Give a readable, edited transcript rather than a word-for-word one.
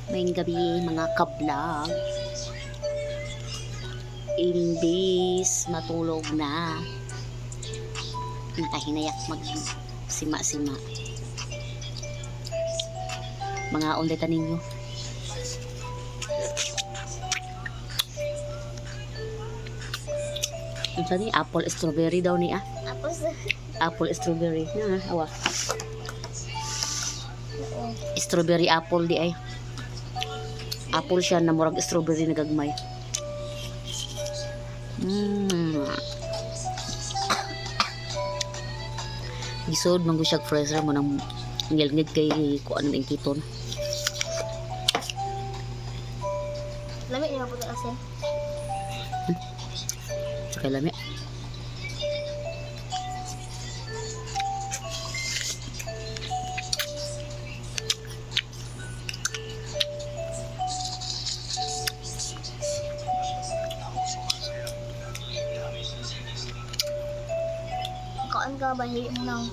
Ngayong gabi mga kablog, imbis matulog na, nakahinayak mag sima-sima. Mga ulitan ninyo. Ano sa ni? Apple strawberry daw ni Apple strawberry. Awa. Strawberry apple di ay. Apple siya na murag strawberry na gagmay. Isod manggo siya freezer mo nang ngilngig kay kuan ng kiton. Lamig niya po sa asin. Kay lami. Kaan ka ba? Hili mo nang